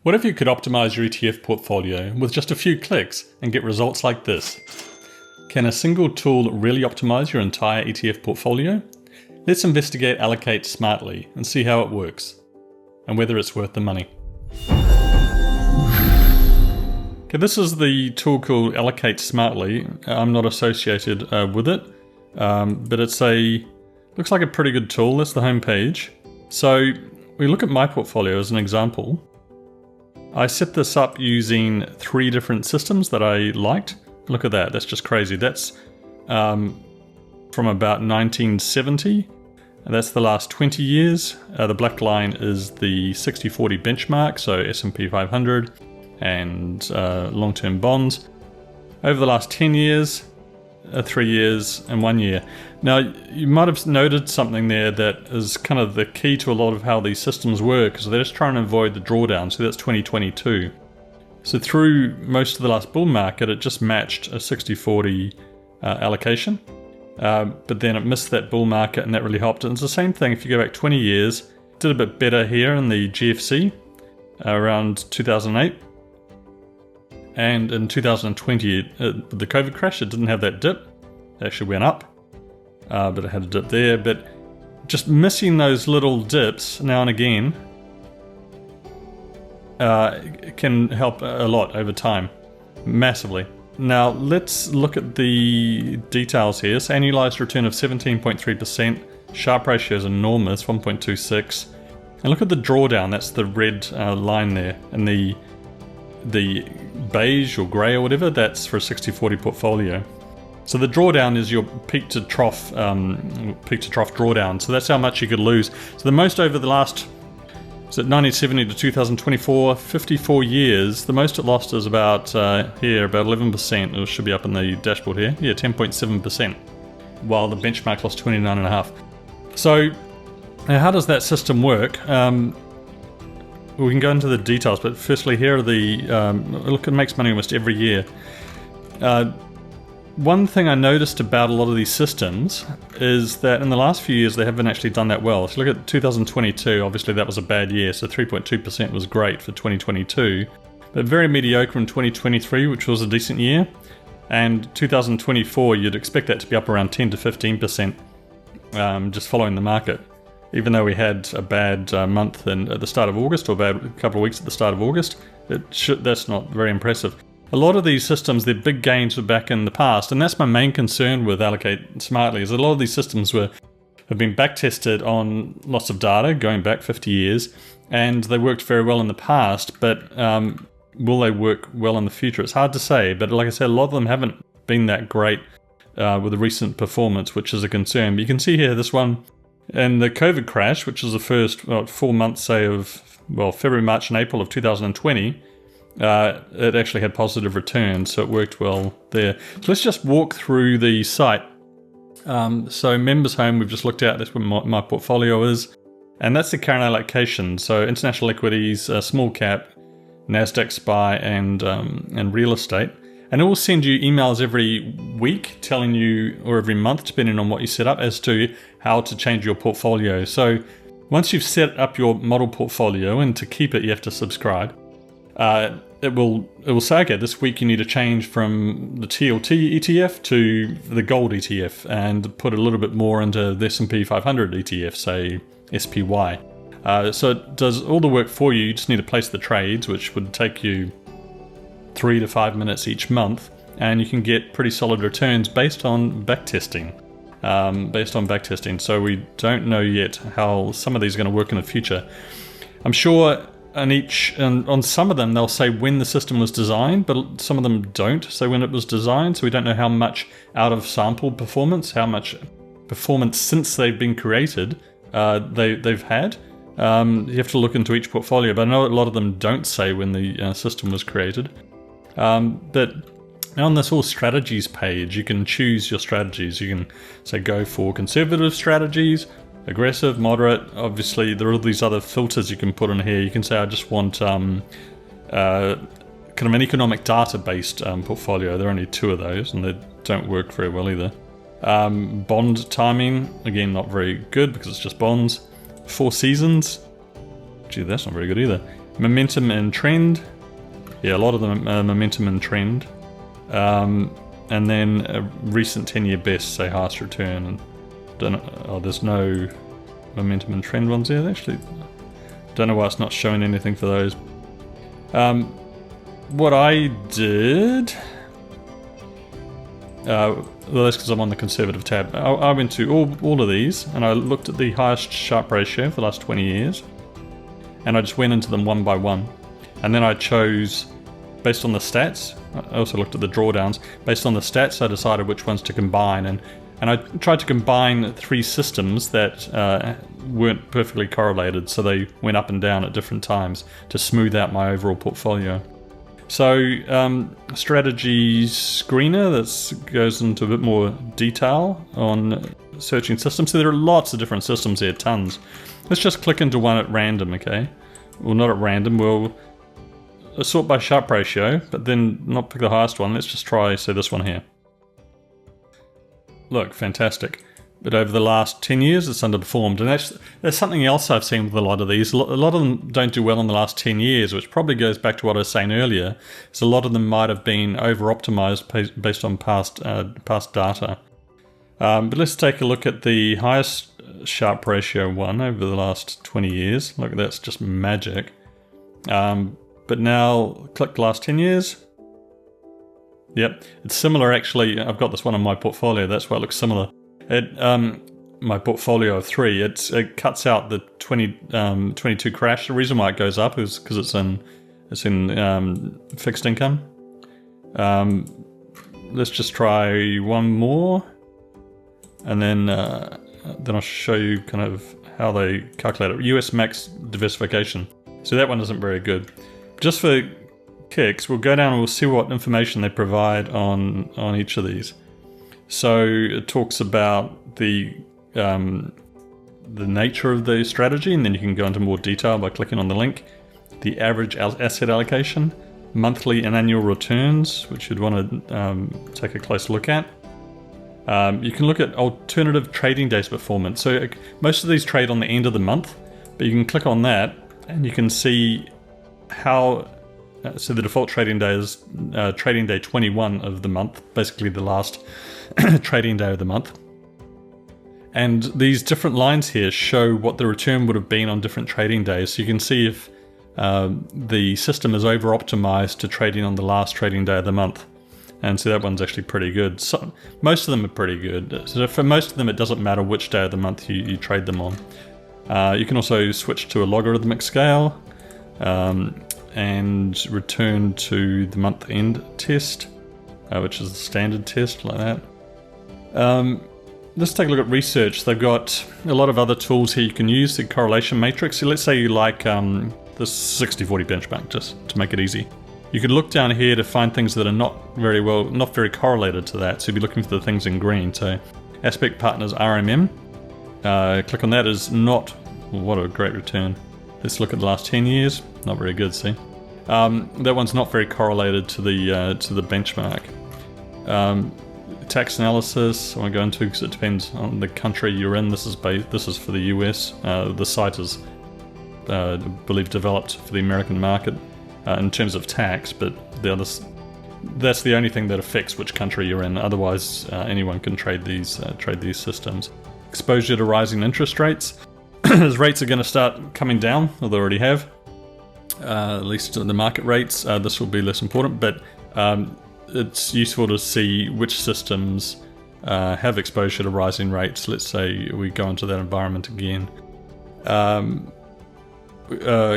What if you could optimize your ETF portfolio with just a few clicks and get results like this? Can a single tool really optimize your entire ETF portfolio? Let's investigate AllocateSmartly and see how it works and whether it's worth the money. Okay, this is the tool called AllocateSmartly. I'm not associated with it, but looks like a pretty good tool. That's the home page. So we look at my portfolio as an example. I set this up using 3 different systems that I liked. Look at that, that's just crazy. That's from about 1970, and that's the last 20 years. The black line is the 60-40 benchmark, so S&P 500 and long-term bonds. Over the last 10 years, 3 years and 1 year. Now, you might have noted something there that is kind of the key to a lot of how these systems work, because they're just trying to avoid the drawdown. So that's 2022. So through most of the last bull market, it just matched a 60-40 allocation. But then it missed that bull market, and that really helped. And it's the same thing if you go back 20 years. It did a bit better here in the GFC around 2008. And in 2020, the COVID crash, it didn't have that dip. It actually went up, but it had a dip there. But just missing those little dips now and again can help a lot over time, massively. Now let's look at the details here. So annualized return of 17.3%. Sharpe ratio is enormous, 1.26. And look at the drawdown. That's the red line there, and the beige or grey or whatever, that's for a 60-40 portfolio. So the drawdown is your peak to trough drawdown. So that's how much you could lose. So the most over the last, 1970 to 2024, 54 years, the most it lost is about here, about 11%. It should be up in the dashboard here. Yeah, 10.7%, while the benchmark lost 29.5%. So now how does that system work? We can go into the details, but firstly, here are the look. It makes money almost every year. One thing I noticed about a lot of these systems is that in the last few years they haven't actually done that well. If you look at 2022, obviously that was a bad year, so 3.2% was great for 2022, but very mediocre in 2023, which was a decent year, and 2024 you'd expect that to be up around 10 to 15%, just following the market. Even though we had a bad month at the start of August, or a bad couple of weeks at the start of August, that's not very impressive. A lot of these systems, their big gains were back in the past, and that's my main concern with AllocateSmartly, is that a lot of these systems have been backtested on lots of data going back 50 years, and they worked very well in the past, but will they work well in the future? It's hard to say, but like I said, a lot of them haven't been that great with the recent performance, which is a concern. But you can see here, this one, and the COVID crash, which is the first 4 months, say, of February, March, and April of 2020, it actually had positive returns, so it worked well there. So let's just walk through the site. So Members Home, we've just looked at. That's where my portfolio is, and that's the current allocation. So international equities, small cap, Nasdaq SPY, and real estate. And it will send you emails every week telling you, or every month, depending on what you set up, as to how to change your portfolio. So once you've set up your model portfolio, and to keep it you have to subscribe, it will say, okay, this week you need to change from the TLT ETF to the gold ETF and put a little bit more into the S&P 500 ETF, say SPY. So it does all the work for you. You just need to place the trades, which would take you 3 to 5 minutes each month, and you can get pretty solid returns based on backtesting. So we don't know yet how some of these are going to work in the future. I'm sure on some of them they'll say when the system was designed, but some of them don't say when it was designed, so we don't know how much out of sample performance, how much performance since they've been created they've had. You have to look into each portfolio, but I know a lot of them don't say when the system was created. But on this whole strategies page, you can choose your strategies. You can say go for conservative strategies, aggressive, moderate. Obviously there are all these other filters you can put in here. You can say I just want kind of an economic data based portfolio. There are only 2 of those, and they don't work very well either. Bond timing, again, not very good because it's just bonds. 4 seasons, gee, that's not very good either. Momentum and trend. Yeah, a lot of them momentum and trend. And then a recent 10-year best, say highest return. And there's no momentum and trend ones there. Actually, don't know why it's not showing anything for those. What I did, well, that's because I'm on the conservative tab. I went to all of these and I looked at the highest Sharpe ratio for the last 20 years, and I just went into them one by one, and then I chose based on the stats. I also looked at the drawdowns. Based on the stats, I decided which ones to combine, and I tried to combine 3 systems that weren't perfectly correlated, so they went up and down at different times to smooth out my overall portfolio. So strategy screener that goes into a bit more detail on searching systems. So there are lots of different systems here, tons. Let's just click into one at random, okay? Well, not at random, we'll sort by Sharpe ratio, but then not pick the highest one. Let's just try, say, this one here. Look, fantastic. But over the last 10 years, it's underperformed. And that's something else I've seen with a lot of these. A lot of them don't do well in the last 10 years, which probably goes back to what I was saying earlier. So a lot of them might have been over-optimized based on past data. But let's take a look at the highest Sharpe ratio one over the last 20 years. Look, that's just magic. But now, click last 10 years. Yep, it's similar actually. I've got this one in my portfolio, that's why it looks similar. My portfolio of 3, it cuts out the 22 crash. The reason why it goes up is because it's in fixed income. Let's just try one more, and then I'll show you kind of how they calculate it. US max diversification. So that one isn't very good. Just for kicks, we'll go down and we'll see what information they provide on each of these. So it talks about the nature of the strategy, and then you can go into more detail by clicking on the link. The average asset allocation, monthly and annual returns, which you'd want to take a close look at. You can look at alternative trading days performance. So most of these trade on the end of the month, but you can click on that and you can see how. So the default trading day is trading day 21 of the month, basically the last trading day of the month. And these different lines here show what the return would have been on different trading days. So you can see if the system is over-optimized to trading on the last trading day of the month. And so that one's actually pretty good. So most of them are pretty good. So for most of them, it doesn't matter which day of the month you trade them on. You can also switch to a logarithmic scale. And return to the month-end test, which is the standard test, like that. Let's take a look at research. They've got a lot of other tools here you can use. The correlation matrix. So let's say you like this 60-40 benchmark, just to make it easy. You could look down here to find things that are not very correlated to that. So you'd be looking for the things in green. So Aspect Partners RMM. Click on that. Is not. What a great return. Let's look at the last 10 years. Not very good, see? That one's not very correlated to the benchmark. Tax analysis, I won't go into because it depends on the country you're in. This is for the US. The site is, I believe, developed for the American market in terms of tax, but that's the only thing that affects which country you're in. Otherwise, anyone can trade these systems. Exposure to rising interest rates. As rates are going to start coming down, or they already have, at least the market rates, this will be less important, but it's useful to see which systems have exposure to rising rates. Let's say we go into that environment again.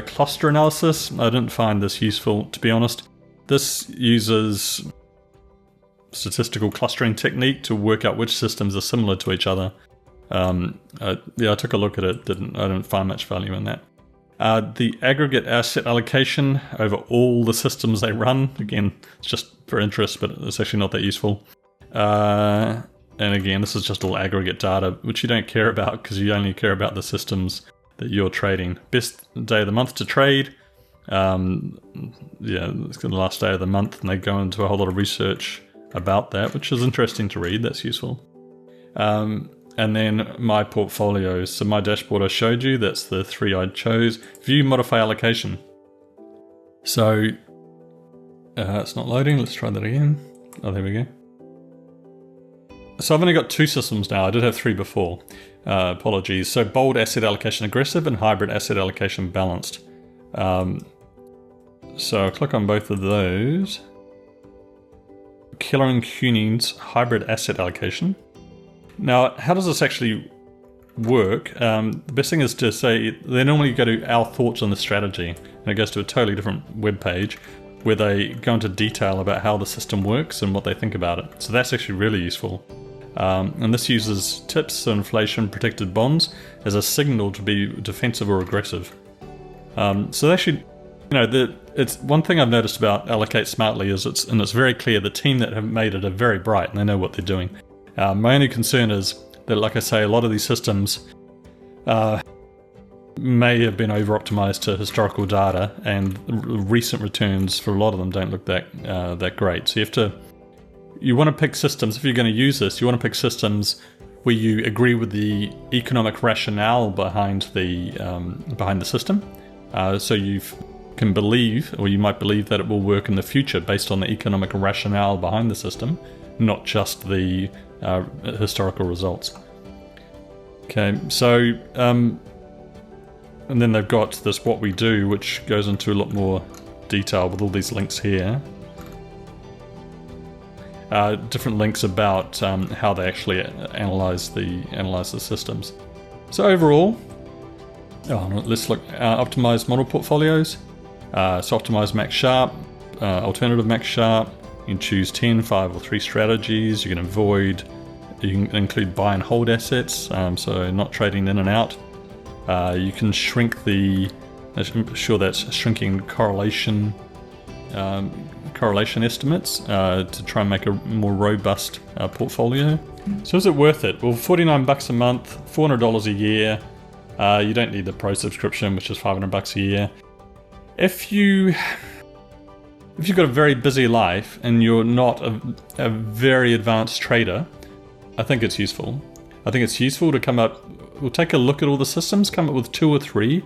Cluster analysis, I didn't find this useful, to be honest. This uses statistical clustering technique to work out which systems are similar to each other. I took a look at it. I didn't find much value in that. The aggregate asset allocation over all the systems they run. Again, it's just for interest, but it's actually not that useful. And again, this is just all aggregate data, which you don't care about because you only care about the systems that you're trading. Best day of the month to trade. It's the last day of the month, and they go into a whole lot of research about that, which is interesting to read. That's useful. And then my portfolios. So my dashboard I showed you, that's the 3 I chose. View, modify allocation. So it's not loading. Let's try that again. Oh, there we go. So I've only got 2 systems now. I did have 3 before. Apologies. So bold asset allocation aggressive and hybrid asset allocation balanced. So I'll click on both of those. Keller and Kuning's hybrid asset allocation. Now, how does this actually work? The best thing is to say they normally go to our thoughts on the strategy, and it goes to a totally different web page where they go into detail about how the system works and what they think about it. So that's actually really useful. And this uses tips on inflation protected bonds as a signal to be defensive or aggressive. So they actually, it's one thing I've noticed about AllocateSmartly is it's very clear the team that have made it are very bright and they know what they're doing. My only concern is that, like I say, a lot of these systems may have been over-optimized to historical data, and recent returns for a lot of them don't look that great. So you want to pick systems, if you're going to use this, you want to pick systems where you agree with the economic rationale behind the system. So you can believe, or you might believe, that it will work in the future based on the economic rationale behind the system, not just the historical results. Okay, so and then they've got this what we do, which goes into a lot more detail with all these links here. Different links about how they actually analyze the systems. So overall, let's look optimized model portfolios. So optimize max sharp, alternative max sharp. You can choose 10, 5, or 3 strategies. You can include buy and hold assets, so not trading in and out. You can shrink I'm sure that's shrinking correlation estimates to try and make a more robust portfolio. So is it worth it? Well, $49 a month, $400 a year. You don't need the pro subscription, which is $500 a year. If you've got a very busy life and you're not a very advanced trader, I think it's useful. I think it's useful to we'll take a look at all the systems, come up with 2 or 3,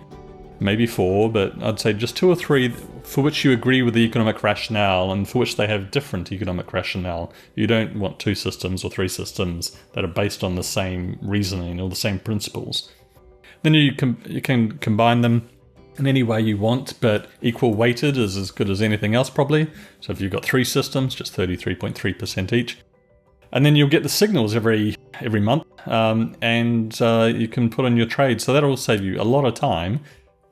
maybe 4, but I'd say just 2 or 3 for which you agree with the economic rationale and for which they have different economic rationale. You don't want 2 systems or 3 systems that are based on the same reasoning or the same principles. Then you can combine them in any way you want, but equal weighted is as good as anything else probably. So if you've got 3 systems, just 33.3% each. And then you'll get the signals every month, and you can put on your trade. So that'll save you a lot of time.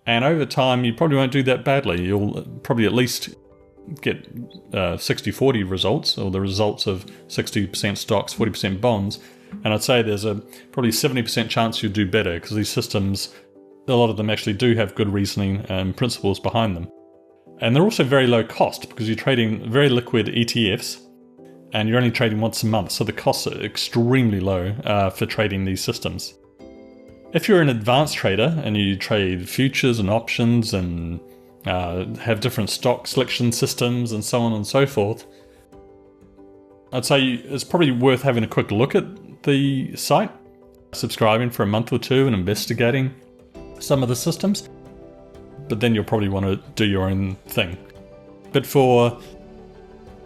And over time, you probably won't do that badly. You'll probably at least get 60-40 results, or the results of 60% stocks, 40% bonds. And I'd say there's a probably 70% chance you'll do better, because these systems, a lot of them actually do have good reasoning and principles behind them. And they're also very low cost, because you're trading very liquid ETFs, and you're only trading once a month, so the costs are extremely low for trading these systems. If you're an advanced trader and you trade futures and options and have different stock selection systems and so on and so forth, I'd say it's probably worth having a quick look at the site, subscribing for a month or 2 and investigating some of the systems. But then you'll probably want to do your own thing. But for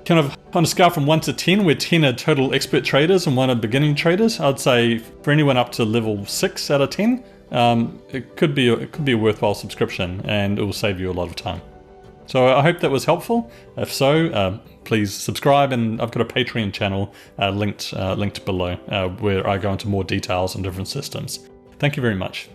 kind of on a scale from 1 to 10, where 10 are total expert traders and 1 are beginning traders, I'd say for anyone up to level 6 out of 10, it could be a worthwhile subscription, and it will save you a lot of time. So I hope that was helpful. If so, please subscribe, and I've got a Patreon channel linked below where I go into more details on different systems. Thank you very much.